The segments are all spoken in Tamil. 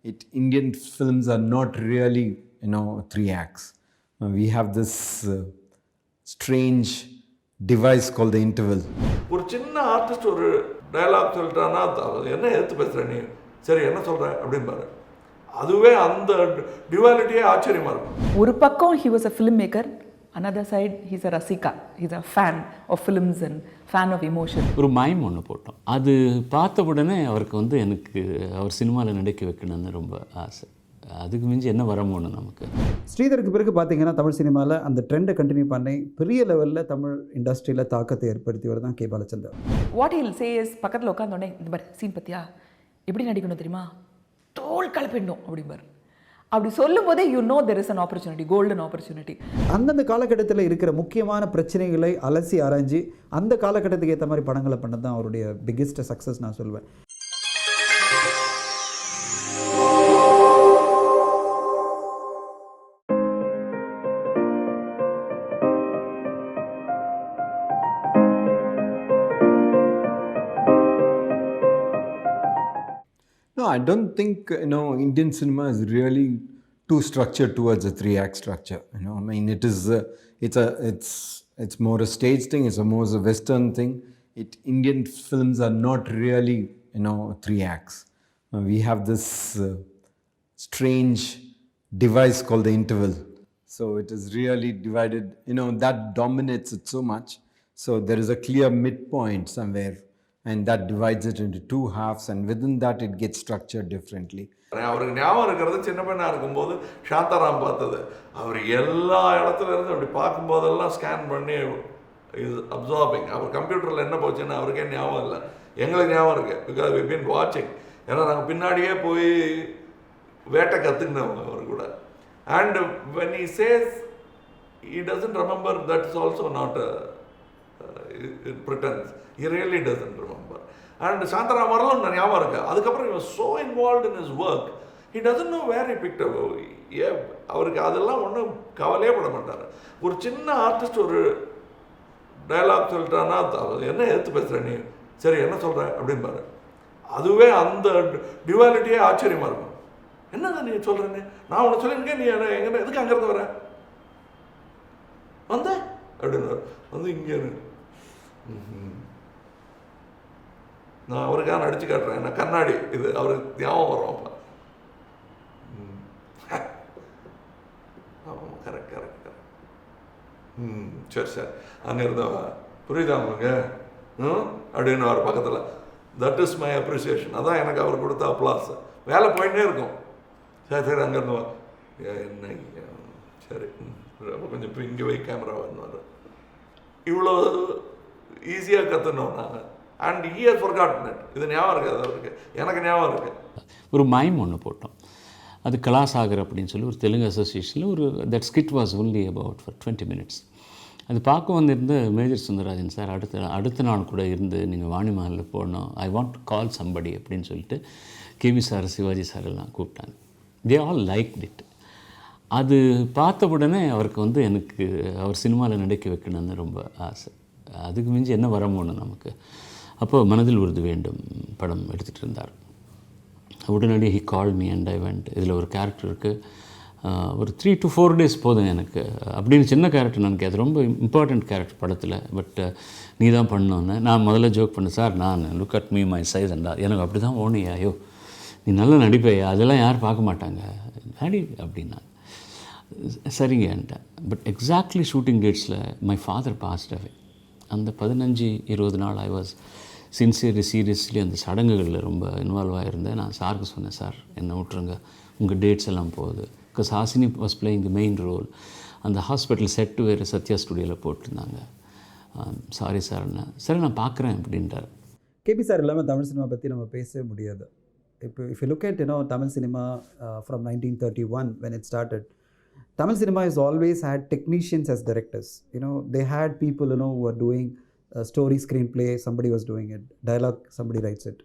Indian films are not really, three acts. We have this strange device called the interval. ஒரு சின்ன ஆர்டிஸ்ட் ஒரு டயலாக் சொல்லிட்டான்னா என்ன எடுத்து பேசுகிற நீ, சரி என்ன சொல்கிற அப்படின்பாரு. அதுவே அந்த டிவாலிட்டியே ஆச்சரியமாக இருக்கும். ஒரு பக்கம் he was a filmmaker, another side he's a rasika, he's a fan of films and fan of emotion. ஒரு மைம் ஒன்று போட்டோம். அது பார்த்த உடனே அவருக்கு எனக்கு அவர் சினிமாவில் நடிக்க வைக்கணும்னு ரொம்ப ஆசை. அதுக்கு மிஞ்சி என்ன வரமோன்னு நமக்கு. ஸ்ரீதருக்கு பிறகு பார்த்தீங்கன்னா தமிழ் சினிமாவில் அந்த ட்ரெண்டை கண்டினியூ பண்ணி பெரிய லெவலில் தமிழ் இண்டஸ்ட்ரியில் தாக்கத்தை ஏற்படுத்தியவர் தான் K Balachander. What he'll say is, பக்கத்தில் உட்காந்தோடனே இந்த பார் சீன் பற்றியா எப்படி நடிக்கணும் தெரியுமா, தோல் கலப்பிடணும் அப்படிம்பார். அப்படி சொல்லும் போதே there is an opportunity, golden opportunity. அந்தந்த காலகட்டத்தில் இருக்கிற முக்கியமான பிரச்சனைகளை அலசி ஆராய்ஞ்சி அந்த காலகட்டத்துக்கு ஏற்ற மாதிரி படங்களை பண்ணது தான் அவருடைய பிக்கெஸ்ட் சக்ஸஸ் நான் சொல்வேன். No, I don't think, Indian cinema is really too structured towards a three-act structure. I mean, it's more a stage thing. It's more a Western thing. Indian films are not really, three acts. We have this strange device called the interval. So it is really divided. That dominates it so much. So there is a clear midpoint somewhere. And that divides it into two halves, and within that it gets structured differently. அவருக்கு ஞாபகம் இருக்கிறது சின்ன பையனாக இருக்கும்போது சாந்தாராம் பார்த்தது. அவர் எல்லா இடத்துல இருந்து அப்படி பார்க்கும்போதெல்லாம் ஸ்கேன் பண்ணி அப்சார்பிங். அவர் கம்ப்யூட்டரில் என்ன போச்சுன்னு அவருக்கே ஞாபகம் இல்லை, எங்களுக்கு ஞாபகம் இருக்குது. பிகாஸ் வி பீன் வாட்சிங். ஏன்னா நாங்கள் பின்னாடியே போய் வேட்டை கற்றுக்கினவங்க அவர் கூட. And when he says he doesn't remember, that is also not pretense. He really doesn't remember. And Shantaram Varlam ஞாபகம் இருக்கு. அதுக்கப்புறம் he was so involved in his work, he doesn't know where he picked up. அவருக்கு அதெல்லாம் ஒன்றும் கவலையே பட மாட்டார். ஒரு சின்ன ஆர்டிஸ்ட் ஒரு டயலாக் சொல்லிட்டான்னா என்ன எடுத்து பேசுகிற நீ, சரி என்ன சொல்கிற அப்படின்பாரு. அதுவே அந்த டிவாலிட்டியே ஆச்சரியமாக இருக்கும். என்னங்க நீ சொல்கிறேன்னு, நான் உன்னை சொல்லியிருக்கேன், நீ எங்கே எதுக்கு அங்கேருந்து வர வந்த அப்படின்னு வந்து இங்கே நான் அவருக்காக நடிச்சு காட்டுறேன், நான் கண்ணாடி இது அவருக்கு ஞாபகம் வரும். அப்போ ஆமாம், கரெக்ட் கரெக்ட் கரெக்ட். சரி சார், அங்கே இருந்தவ புரியுதா உங்களுக்கு அப்படின்னு அவர் பக்கத்தில். That is my appreciation. அதான் எனக்கு அவர் கொடுத்த அப்ளாஸ். வேலை போயிட்டே இருக்கும். சரி சரி அங்கே இருந்தவா என்ன சரி அப்போ கொஞ்சம் இப்போ இங்கே வை கேமரா வரணும். இவ்வளோ ஈஸியாக கற்றுனோம் நாங்கள். And he has forgotten it. இது ஞாபகம் இருக்காது அவருக்கு, எனக்கு ஞாபகம் இருக்குது. ஒரு மைம் ஒன்று போட்டோம். அது கலாசாகர் அப்படின்னு சொல்லி ஒரு தெலுங்கு அசோசியேஷனில் ஒரு that skid was only about for 20 minutes. அது பார்க்க வந்திருந்த மேஜர் சுந்தரராஜன் சார் அடுத்த நாள் கூட இருந்து நீங்கள் வாணிமஹலில் போடணும், I want to call somebody அப்படின்னு சொல்லிட்டு கேவி சார், சிவாஜி சார் எல்லாம் கூப்பிட்டாங்க. They all like it. அது பார்த்த உடனே அவருக்கு எனக்கு அவர் சினிமாவில் நடிக்க வைக்கணும்னு ரொம்ப ஆசை. அதுக்கு மிஞ்சி என்ன வரமோன்னு நமக்கு. அப்போது மனதில் உறுதி வேண்டும் படம் எடுத்துகிட்டு இருந்தார். உடனடி he call me and I went. இதில் ஒரு கேரக்டர் இருக்குது, ஒரு 3 to 4 days போதும் எனக்கு அப்படின்னு. சின்ன கேரக்டர் எனக்கு, அது ரொம்ப இம்பார்ட்டண்ட் கேரக்டர் படத்தில். பட் நீ தான் பண்ணோன்னு நான் முதல்ல ஜோக் பண்ணேன், சார் நான் look at me my size அண்டா, எனக்கு அப்படி தான் ஓனியா, ஐயோ நீ நல்லா நடிப்பையா, அதெல்லாம் யாரும் பார்க்க மாட்டாங்க நடி அப்படின்னா. சரிங்கன்ட்டேன். பட் எக்ஸாக்ட்லி ஷூட்டிங் டேட்ஸில் மை ஃபாதர் பாஸ்ட் அவே. அந்த 15-20 நாள் ஐ வாஸ் சீரியஸ்லி அந்த சடங்குகளில் ரொம்ப இன்வால்வ் ஆகிருந்தேன். நான் சாருக்கு சொன்னேன், சார் என்னை விட்டுருங்க, உங்கள் டேட்ஸ் எல்லாம் போகுது. Because Hasini was playing the main role. அந்த ஹாஸ்பிட்டல் செட்டு வேறு சத்யா ஸ்டுடியோவில் போட்டிருந்தாங்க. சாரி சார்ண்ணா. சரி நான் பார்க்குறேன் அப்படின்ட்டார். கேபி சார் இல்லாமல் தமிழ் சினிமா பற்றி நம்ம பேசவே முடியாது. இப்போ if you look at Tamil cinema from 1931 when it started, Tamil cinema has always had technicians as directors. They had people, who were doing story, screenplay, somebody was doing it, dialogue, somebody writes it.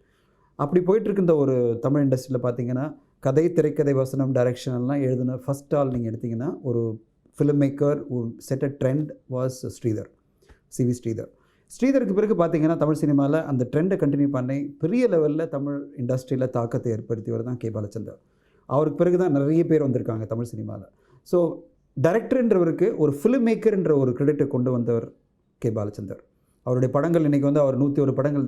அப்படி போயிட்டுருக்கு இந்த ஒரு தமிழ் இண்டஸ்ட்ரியில் பார்த்தீங்கன்னா, கதை, திரைக்கதை, வசனம், டைரக்ஷன்லாம் எழுதின ஃபஸ்ட் ஆள் நீங்கள் எடுத்திங்கன்னா ஒரு film maker set a trend was Sridhar, CV Sridhar. ஸ்ரீதருக்கு பிறகு பார்த்தீங்கன்னா தமிழ் சினிமாவில் அந்த ட்ரெண்டை கண்டினியூ பண்ணி பெரிய லெவலில் தமிழ் இண்டஸ்ட்ரியில் தாக்கத்தை ஏற்படுத்தியவர் தான் கே பாலச்சந்தர். அவருக்கு பிறகு தான் நிறைய பேர் வந்திருக்காங்க தமிழ் சினிமாவில். ஸோ டைரக்டர்ன்றவருக்கு ஒரு ஃபிலிம் மேக்கர்ன்ற ஒரு கிரெடிட்டை கொண்டு வந்தவர் கே பாலச்சந்தர். அவருடைய படங்கள் இன்றைக்கி வந்து அவர் 101 படங்கள்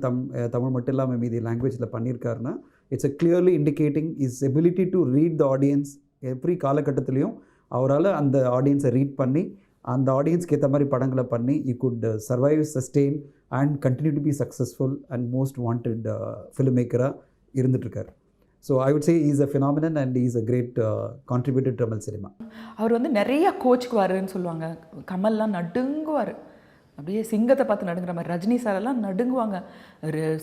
தமிழ் மட்டும் இல்லாமல் மீதி லாங்குவேஜில் பண்ணியிருக்காருன்னா it's clearly indicating is ability to read the audience. Every காலகட்டத்திலையும் அவரால் அந்த ஆடியன்ஸை ரீட் பண்ணி அந்த ஆடியன்ஸ்க்கு ஏற்ற மாதிரி படங்களை பண்ணி you could survive, sustain and continue to be successful and most wanted film மேக்கராக இருந்துகிட்ருக்கார். So I would say is a phenomenon and is a great contributor to Tamil cinema. அவர் வந்து நிறைய கோச்சுக்குவாருன்னு சொல்லுவாங்க. கமல்லாம் நடுங்குவார், அப்படியே சிங்கத்தை பார்த்து நடுங்குற மாதிரி. ரஜினி சாரெல்லாம் நடுங்குவாங்க.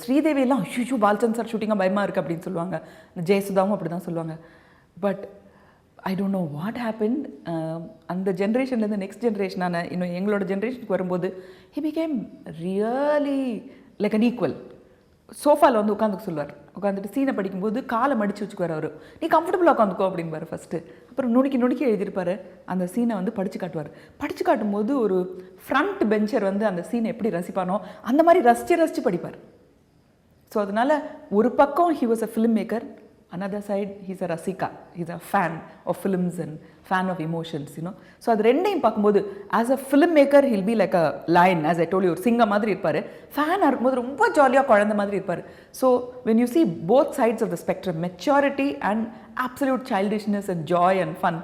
ஸ்ரீதேவியெல்லாம் ஐயோ பாலச்சந்தர் சார் ஷூட்டிங்காக பயமாக இருக்குது அப்படின்னு சொல்லுவாங்க. ஜெயசுதாவும் அப்படி தான் சொல்லுவாங்க. But I don't know what happen. அந்த ஜென்ரேஷன்லேருந்து நெக்ஸ்ட் ஜென்ரேஷனான இன்னும் எங்களோட ஜென்ரேஷனுக்கு வரும்போது he became really like an equal. சோஃபாவில் வந்து உட்காந்துக்க சொல்லுவார். உட்காந்துட்டு சீனை படிக்கும்போது காலை மடித்து வச்சுக்குவார். அவர் நீ கம்ஃபர்டபுளாக உட்காந்துக்கோ அப்படின்பார் ஃபஸ்ட்டு. அப்புறம் நுணுக்கி எழுதியிருப்பார். அந்த சீனை வந்து படித்து காட்டுவார். படித்து காட்டும்போது ஒரு ஃப்ரண்ட் பெஞ்சர் வந்து அந்த சீனை எப்படி ரசிப்பானோ அந்த மாதிரி ரசித்து படிப்பார். ஸோ அதனால் ஒரு பக்கம் he was a film maker, another side he's a rasika, he's a fan of films and fan of emotions, you know. So அது ரெண்டையும் பார்க்கும்போது as a filmmaker he'll be like a lion, as I told you, ஒரு சிங்கம் மாதிரி இருப்பார். ஃபேனாக இருக்கும்போது ரொம்ப ஜாலியாக குழந்தை மாதிரி இருப்பார். So when you see both sides of the spectrum, maturity and absolute childishness and joy and fun,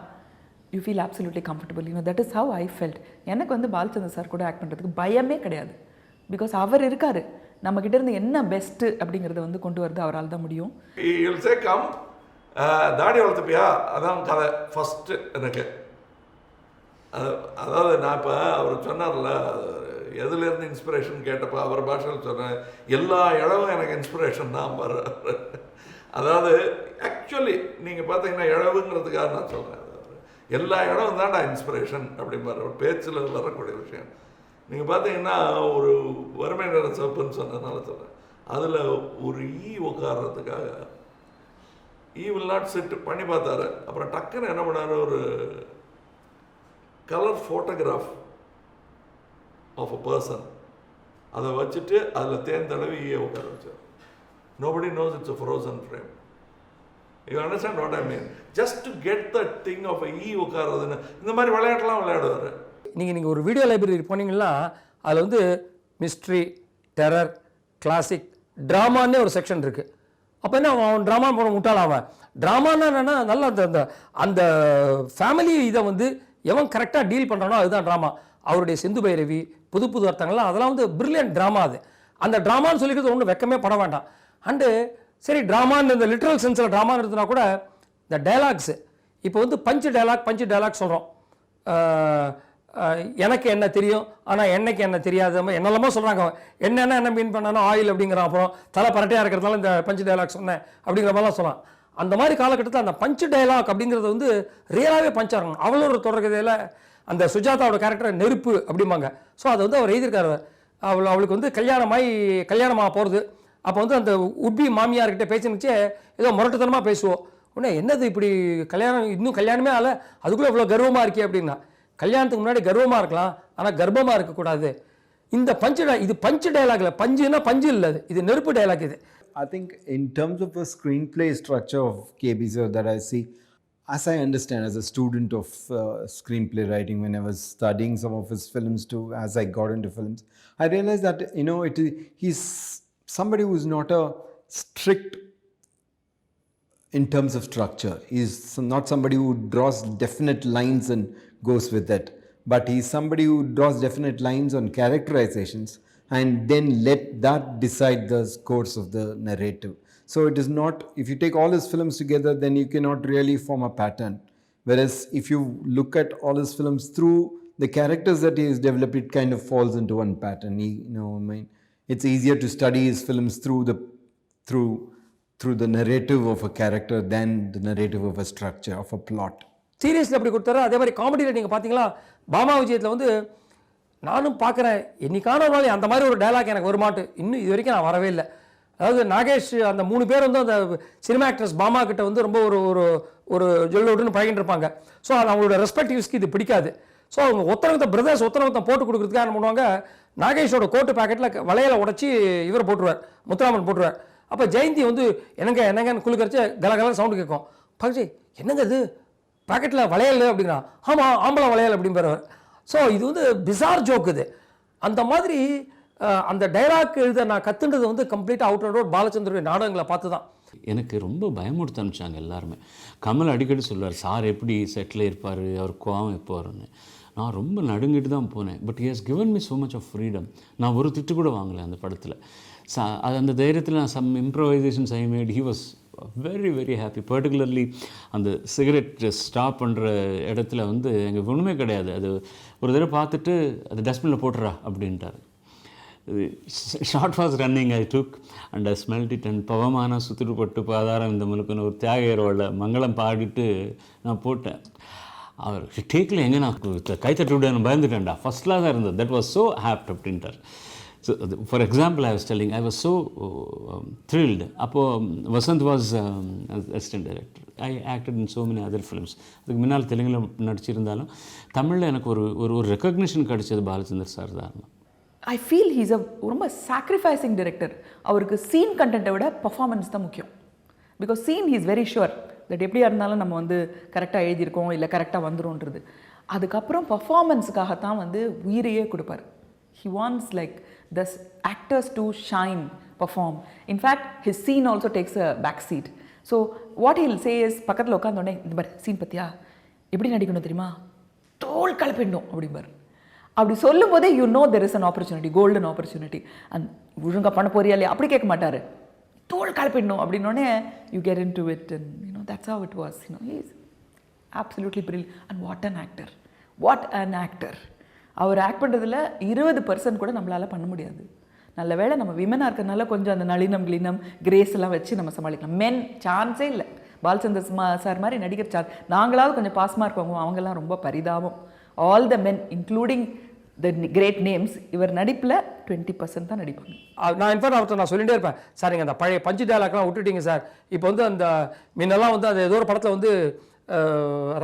you feel absolutely comfortable, you know. That is how I felt. எனக்கு வந்து பாலச்சந்தர் சார் கூட ஆக்ட் பண்ணுறதுக்கு பயமே கிடையாது. பிகாஸ் அவர் இருக்கார், நம்மக்கிட்ட இருந்து என்ன பெஸ்ட்டு அப்படிங்கிறத வந்து கொண்டு வரது அவரால் தான் முடியும். சே கம் தாடி வளர்த்துப்பியா, அதான் கதை ஃபஸ்ட்டு எனக்கு. அதாவது நான் இப்போ அவர் சொன்னார்ல எதுலேருந்து இன்ஸ்பிரேஷன் கேட்டப்போ அவர் பாஷையில் சொன்னேன், எல்லா இடமும் எனக்கு இன்ஸ்பிரேஷன் தான் வர. அதாவது ஆக்சுவலி நீங்கள் பார்த்தீங்கன்னா இழவுங்கிறதுக்காக நான் சொல்கிறேன், எல்லா இடமும் தான்டா இன்ஸ்பிரேஷன் அப்படிம்பார் ஒரு பேச்சில் வரக்கூடிய விஷயம். நீங்கள் பார்த்தீங்கன்னா ஒரு வறுமை நிற சப்புன்னு சொன்னதுனால சொல்கிறேன், அதில் ஒரு உட்கார்றதுக்காக வில் நாட் சிட் பண்ணி பார்த்தாரு. அப்புறம் டக்குன்னு என்ன பண்ணார், ஒரு colour photograph of a person அதை வச்சுட்டு அதில் தேர்ந்தளவு உட்கார வச்சார். Nobody knows it's a frozen frame. You understand what I mean? Just to get the thing of உட்கார்றதுன்னு இந்த மாதிரி விளையாட்டுலாம் விளையாடுவார். நீங்கள் ஒரு வீடியோ லைப்ரரி போனீங்கன்னா அதில் வந்து மிஸ்ட்ரி, டெரர், கிளாசிக், ட்ராமான்னே ஒரு செக்ஷன் இருக்குது. அப்போ என்ன அவன் ட்ராமா போட முட்டாள். அவன் ட்ராமான்னா என்னென்னா நல்லா அந்த அந்த ஃபேமிலி இதை வந்து எவன் கரெக்டாக டீல் பண்ணுறானோ அதுதான் ட்ராமா. அவருடைய சிந்து பைரவி, புது புது அர்த்தங்கள்லாம் அதெல்லாம் வந்து பிரில்லியன்ட் ட்ராமா. அது அந்த ட்ராமான்னு சொல்லிக்கிறது ஒன்றும் வெக்கமே பட வேண்டாம். அண்டு சரி ட்ராமான்னு இந்த லிட்ரல் சென்ஸில் ட்ராமான்னு இருந்ததுனா கூட இந்த டைலாக்ஸு இப்போ வந்து பஞ்சு டைலாக் சொல்கிறோம். எனக்கு என்ன தெரியும் ஆனால் என்னைக்கு என்ன தெரியாது என்னெல்லாமோ சொல்கிறாங்க. என்ன மீன் பண்ணாலும் ஆயில் அப்படிங்கிறான். அப்புறம் தலை பரட்டையாக இருக்கிறதால இந்த பஞ்சு டைலாக் சொன்னேன் அப்படிங்கிற மாதிரிலாம் சொல்லலாம். அந்த மாதிரி காலகட்டத்தில் அந்த பஞ்சு டைலாக் அப்படிங்கிறது வந்து ரியலாகவே பஞ்சாக இருக்கணும். அவ்வளோ ஒரு தொடர்கதையில் அந்த சுஜாதாவோட கேரக்டர் நெருப்பு அப்படிம்பாங்க. ஸோ அதை வந்து அவர் எழுதியிருக்காரு. அவளுக்கு வந்து கல்யாணமாக போகிறது. அப்போ வந்து அந்த உப்பி மாமியார்கிட்ட பேசினுச்சே ஏதோ முரட்டுத்தனமாக பேசுவோம். உடனே என்னது இப்படி கல்யாணம் இன்னும் கல்யாணமே ஆகலை அதுக்குள்ளே இவ்வளோ கர்வமாக இருக்கே அப்படின்னா, கல்யாணத்துக்கு முன்னாடி கர்வமாக இருக்கலாம் ஆனால் கர்ப்பமாக இருக்கக்கூடாது. இந்த இது பஞ்சு டைலாக் இல்லை, பஞ்சுன்னா பஞ்சு இல்லை, இது நெருப்பு டைலாக். இது I think in terms of a screenplay structure of KB sir that I see, as I understand as a student of screenplay writing when I was studying some of his films too, as I got into films, I realized that, you know, he's somebody who is not a strict in terms of structure. He's not somebody who draws definite lines and goes with that, but he's somebody who draws definite lines on characterizations and then let that decide the course of the narrative. So it is not, if you take all his films together, then you cannot really form a pattern. Whereas if you look at all his films through the characters that he has developed, it kind of falls into one pattern. I mean, it's easier to study his films through the narrative of a character than the narrative of a structure, of a plot. சீரியஸில் அப்படி கொடுத்தாரு. அதே மாதிரி காமெடியில் நீங்கள் பார்த்தீங்களா, பாமா விஜயத்தில் வந்து நானும் பார்க்குறேன் என்னைக்கான நாள் அந்த மாதிரி ஒரு டைலாக் எனக்கு வருமாட்டு இன்னும் இது வரைக்கும் நான் வரவே இல்லை. அதாவது நாகேஷ் அந்த 3 பேர் வந்து அந்த சினிமா ஆக்ட்ரஸ் பாமா கிட்ட வந்து ரொம்ப ஒரு ஜொல்லோடுன்னு பழகிட்டு இருப்பாங்க. ஸோ அது அவங்களோட ரெஸ்பெக்டிவ்ஸ்க்கு இது பிடிக்காது. ஸோ அவங்க பிரதர்ஸ் ஒத்தனை போட்டு கொடுக்குறதுக்காக என்ன பண்ணுவாங்க, நாகேஷோட கோட்டு பேக்கெட்டில் வளையலை உடச்சி இவர் போட்டுருவார், முத்துராமன் போட்டுருவார். அப்போ ஜெயந்தி வந்து என்னங்கன்னு குளிக்கரிச்சு கலகலன்னு சவுண்டு கேட்கும். பார்த்து என்னங்க இது பாக்கெட்டில் வளையல் அப்படிங்கிறான். ஆமாம் ஆம்பளை வளையல் அப்படிங்கிறவர். ஸோ இது வந்து பிசார் ஜோக் இது. அந்த மாதிரி அந்த டைலாக் எழுத நான் கற்றுன்றது வந்து கம்ப்ளீட்டாக அவுட் அண்ட் அவுட் பாலச்சந்தருடைய நாடகங்களை பார்த்து தான். எனக்கு ரொம்ப பயமுறுத்த அனுப்பிச்சாங்க எல்லாருமே. கமல் அடிக்கடி சொல்லுவார், சார் எப்படி செட்டில் இருப்பார், அவர் கோவம் எப்போ வரும்னு. நான் ரொம்ப நடுங்கிட்டு தான் போனேன். But he has given me so much of freedom. நான் ஒரு திட்டு கூட வாங்கலை அந்த படத்தில். அது அந்த தைரியத்தில் நான் some improvisations I made. He was very very happy. Particularly அந்த சிகரெட் ஸ்டாப் பண்ணுற இடத்துல வந்து எங்களுக்கு ஒன்றுமே கிடையாது. அது ஒரு தடவை பார்த்துட்டு அது டஸ்ட்பினில் போட்டுறா அப்படின்ட்டார். Shot was running. I took and I smelt it and பவமான சுத்திருப்பட்டு பாதாரம் இந்த முழுக்குன்னு ஒரு தியாகரோட மங்களம் பாடிட்டு நான் போட்டேன். அவர் டேக்கில் எங்கே நான் கைத்தட்டி விட பயந்துட்டேன்டா. ஃபஸ்ட் கிளாஸாக இருந்தது. தட் வாஸ் ஸோ ஹாப்ட் அப்படின்ட்டார். So for example I was telling I was so thrilled. அப்போது Vasanth was assistant director. I acted in so many other films. அதுக்கு முன்னால் தெலுங்கில் நடிச்சிருந்தாலும் தமிழில் எனக்கு ஒரு ரெக்கக்னிஷன் கிடைச்சது பாலச்சந்தர் சார் தான். ஐ ஃபீல் ஹீஸ் ரொம்ப சாக்ரிஃபைசிங் டிரெக்டர். அவருக்கு சீன் கண்டென்ட்டை விட பர்ஃபார்மன்ஸ் தான் முக்கியம். Because scene he's very sure that எப்படியா இருந்தாலும் நம்ம வந்து கரெக்டாக எழுதியிருக்கோம் இல்லை கரெக்டாக வந்துடும்ன்றது. அதுக்கப்புறம் பர்ஃபார்மன்ஸுக்காகத்தான் வந்து உயிரையே கொடுப்பார். He wants like the actors to shine, perform. In fact his scene also takes a back seat. So what he'll say is, பக்கத்தில் உட்காந்தோடனே இந்த மாதிரி சீன் பற்றியா எப்படி நடிக்கணும் தெரியுமா, தோல் கலப்பிடணும் அப்படிம்பார். அப்படி சொல்லும் போதே you know there is an opportunity, golden opportunity. And ஒழுங்காக பண்ண போறியா இல்லையா அப்படி கேட்க மாட்டார். தோல் கலப்பிடணும் அப்படின்னோடனே you get into it and you know that's how it was. You know he is absolutely brilliant. And what an actor, what an actor. அவர் ஆக்ட் பண்ணுறதுல 20% கூட நம்மளால் பண்ண முடியாது. நல்ல வேளை நம்ம விமனாக இருக்கிறதுனால கொஞ்சம் அந்த நளினம் கிளினம் கிரேஸ் எல்லாம் வச்சு நம்ம சமாளிக்கலாம். மென் சான்ஸே இல்லை. பாலச்சந்தர் சார் மாதிரி நடிகர் சான்ஸ். நாங்களாவது கொஞ்சம் பாஸ் மார்க் வாங்குவோம், அவங்கெல்லாம் ரொம்ப பரிதாபம். All the men including the great names இவர் நடிப்பில் 20% தான் நடிப்பாங்க. நான் இன்ஃபேக்ட் அவர்கிட்ட நான் சொல்லிகிட்டே இருப்பேன், சார் நீங்கள் அந்த பழைய பஞ்சு டயலாக்லாம் விட்டுட்டீங்க சார். இப்போ வந்து அந்த முன்னெல்லாம் வந்து அது ஏதோ ஒரு படத்தில் வந்து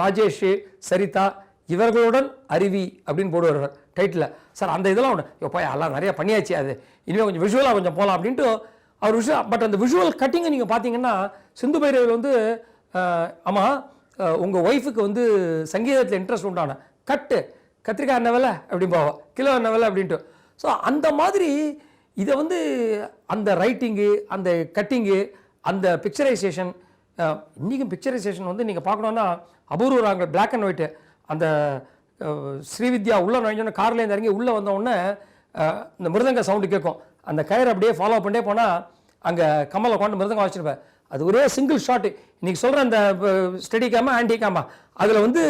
ராஜேஷ், சரிதா இவர்களுடன் அருவி அப்படின்னு போடுவார் டைட்டில். சார் அந்த இதெல்லாம் ஒன்று எப்போ எல்லாம் நிறையா பண்ணியாச்சு, அது இனிமேல் கொஞ்சம் விஷுவலாக கொஞ்சம் போகலாம் அப்படின்ட்டு அவர் விஷயம். பட் அந்த விஷுவல் கட்டிங்கை நீங்கள் பார்த்தீங்கன்னா சிந்து பைரவில் வந்து ஆமாம் உங்கள் ஒய்ஃபுக்கு வந்து சங்கீதத்தில் இன்ட்ரெஸ்ட் உண்டான கத்திரிக்காய் என்ன விலை அப்படின்னு போவோம், கிலோ என்ன விலை அப்படின்ட்டு. ஸோ அந்த மாதிரி இதை வந்து அந்த ரைட்டிங்கு, அந்த கட்டிங்கு, அந்த பிக்சரைசேஷன். இன்றைக்கும் பிக்சரைசேஷன் வந்து நீங்கள் பார்க்கணுன்னா Apoorva Raagangal black and white. அந்த ஸ்ரீவித்யா உள்ளே நுழைஞ்சோன்னே கார்லேருந்து இறங்கி உள்ளே வந்தோடனே இந்த மிருதங்க சவுண்டு கேட்கும். அந்த கயிறு அப்படியே ஃபாலோ பண்ணிட்டே போனால் அங்கே கமலை கொண்டு மிருதங்க வச்சுருப்பேன். அது ஒரே சிங்கிள் ஷாட்டு. இன்றைக்கி சொல்கிற அந்த ஸ்டெடி கேமா ஆன்டி கேமா அதில் வந்து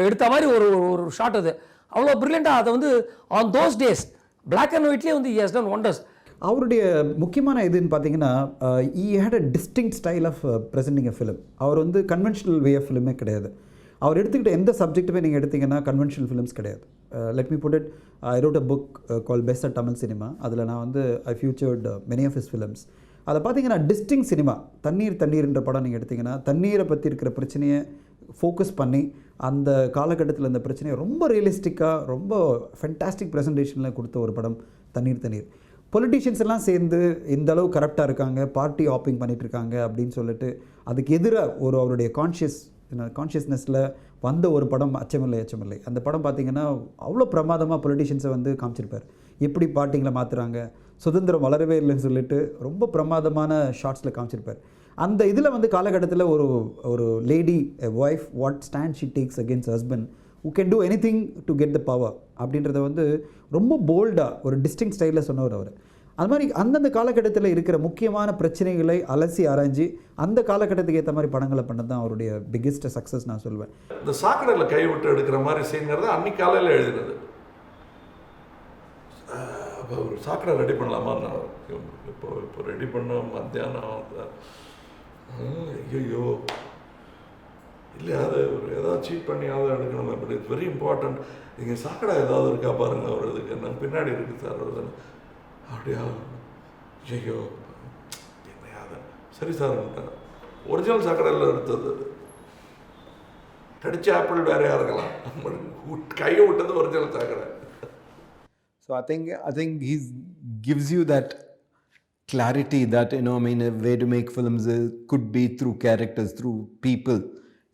எடுத்த மாதிரி ஒரு ஷாட். அது அவ்வளோ ப்ரில்லியண்ட்டாக. அதை வந்து on those days black and ஒயிட்லேயே வந்து ஹி ஹஸ் டன் ஒண்டர்ஸ். அவருடைய முக்கியமான இதுன்னு பார்த்தீங்கன்னா he had a distinct style of presenting a film. அவர் வந்து கன்வென்ஷனல் வே ஆஃப் ஃபிலிமே கிடையாது. அவர் எடுத்துக்கிட்ட எந்த சப்ஜெக்ட்டுமே நீங்கள் எடுத்திங்கன்னா கன்வென்ஷனல் ஃபிலிம்ஸ் கிடையாது. Let me put it, I wrote a book called best at Tamil cinema. அதில் நான் வந்து I featured many of his films. அதை பார்த்தீங்கன்னா டிஸ்டிங் சினிமா. தண்ணீர்ன்ற படம் நீங்கள் எடுத்திங்கன்னா தண்ணீரை பற்றி இருக்கிற பிரச்சனையை ஃபோக்கஸ் பண்ணி அந்த காலகட்டத்தில் அந்த பிரச்சனையை ரொம்ப ரியலிஸ்டிக்காக ரொம்ப ஃபென்டாஸ்டிக் ப்ரெசன்டேஷனில் கொடுத்த ஒரு படம் தண்ணீர். பொலிட்டீஷியன்ஸ் எல்லாம் சேர்ந்து இந்த அளவு கரெக்டாக இருக்காங்க, பார்ட்டி ஆப்பிங் பண்ணிகிட்டு இருக்காங்க அப்படின்னு சொல்லிட்டு அதுக்கு எதிராக அவருடைய கான்ஷியஸ்னஸில் வந்த ஒரு படம் அச்சமில்லை. அந்த படம் பார்த்திங்கன்னா அவ்வளோ பிரமாதமாக பொலிட்டீஷியன்ஸை வந்து காமிச்சிருப்பார். எப்படி பார்ட்டிங்களை மாற்றுறாங்க, சுதந்திரம் வளரவே இல்லைன்னு சொல்லிட்டு ரொம்ப பிரமாதமான ஷார்ட்ஸில் காமிச்சிருப்பார். அந்த இதில் வந்து காலகட்டத்தில் ஒரு lady wife what stand she tax against husband who can do anything to get the power அப்படின்றத வந்து ரொம்ப போல்டாக ஒரு டிஸ்டிங் ஸ்டைலில் சொன்னவர் அவர். அது மாதிரி அந்தந்த காலகட்டத்தில் இருக்கிற முக்கியமான பிரச்சனைகளை அலசி ஆராய்ஞ்சி அந்த காலகட்டத்துக்கு ஏற்ற மாதிரி படங்களை பண்ணது தான் அவருடைய பிக்கெஸ்ட் சக்ஸஸ் நான் சொல்வேன். இந்த சாக்கடையில் கை விட்டு எடுக்கிற மாதிரி சீன்கிறது அன்னைக்கு காலையில் எழுதினது. அப்போ ஒரு சாக்கடை ரெடி பண்ணலாமா, இப்போ ரெடி பண்ண மத்தியானம் ஐயோ இல்லை அது ஒரு ஏதாவது சீட் பண்ணியாவது எடுக்கணும். But it's very important. நீங்கள் சாக்கடை ஏதாவது இருக்கா பாருங்கள், அவர் இதுக்கு நான் பின்னாடி இருக்குது சார் வருது அப்படியா, ஐயோ என்னையாவது சரி சார் ஒரிஜினல் சாக்கடையில் எடுத்தது. கடிச்ச ஆப்பிள் வேறையாக இருக்கலாம், கையை விட்டது ஒரிஜினல் சாக்கடை. So I think he gives you that clarity that, you know, I mean, a way to make films could be through characters, through people,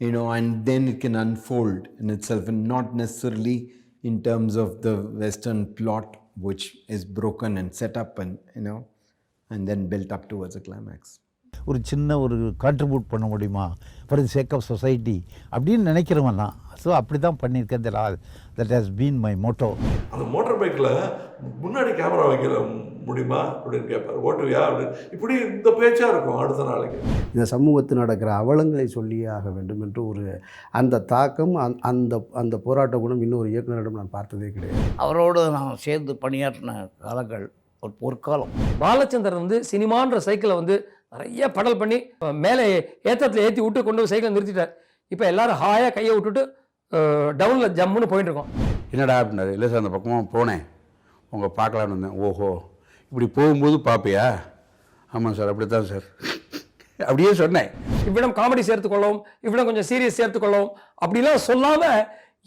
you know, and then it can unfold in itself, and not necessarily in terms of the Western plot, which is broken and set up and, you know, and then built up towards a climax. ஒரு சின்ன ஒரு கான்ட்ரிபியூட் பண்ண முடியுமா for the sake of society அப்படின்னு நினைக்கிறவன் தான். ஸோ அப்படி தான் பண்ணியிருக்கேன். That has been my motto. அந்த மோட்டார் பைக்கில் முன்னாடி கேமரா வைக்கல முடியுமா அப்படின்னு கேட்பார், ஓட்டுவியா அப்படின்னு. இப்படி இந்த பேச்சாக இருக்கும் அடுத்த நாளைக்கு. இந்த சமூகத்தில் நடக்கிற அவலங்களை சொல்லியே ஆக வேண்டும் என்று ஒரு அந்த தாக்கம், அந்த போராட்ட குணம் இன்னொரு இயக்குனரிடம் நான் பார்த்ததே கிடையாது. அவரோடு நான் சேர்ந்து பணியாற்றின காலங்கள் ஒரு பொற்காலம். பாலச்சந்தர் வந்து சினிமான்ற சைக்கிளை வந்து நிறைய படல் பண்ணி மேலே ஏற்றத்தில் ஏற்றி விட்டு கொண்டு போய் சைக்கிளை நிறுத்திட்டார். இப்போ எல்லாரும் ஹாயாக கையை விட்டுட்டு டவுனில் ஜம்முன்னு போயிட்டு இருக்கோம். என்னடா அப்படின்னாரு. இல்லை சார் அந்த பக்கமாக போனேன், உங்கள் பார்க்கலான்னு வந்தேன். ஓஹோ, இப்படி போகும்போது பார்ப்பியா? ஆமாம் சார், அப்படி தான் சார் அப்படியே சொன்னேன். இவ்விடம் காமெடி சேர்த்துக்கொள்ளவும், இவ்விடம் கொஞ்சம் சீரியஸ் சேர்த்துக்கொள்ளவும் அப்படிலாம் சொல்லாமல்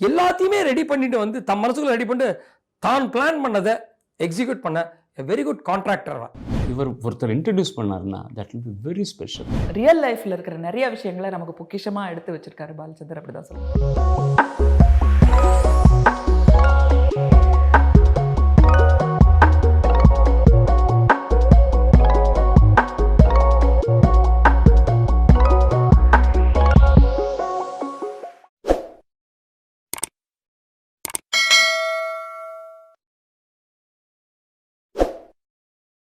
எல்லாத்தையுமே ரெடி பண்ணிட்டு வந்து தம் மனசுக்குள்ள ரெடி பண்ணிட்டு தான் பிளான் பண்ணதை எக்ஸிக்யூட் பண்ண வெரி குட் கான்ட்ராக்டர். இவர் ஒருத்தர் இன்ட்ரடியூஸ் பண்ணாருன்னா that will be very special. Real லைஃப்பில் இருக்கிற நிறைய விஷயங்களை நமக்கு பொக்கிஷமாக எடுத்து வச்சிருக்காரு பாலச்சந்தர், அப்படி தான் சொல்லுவாங்க.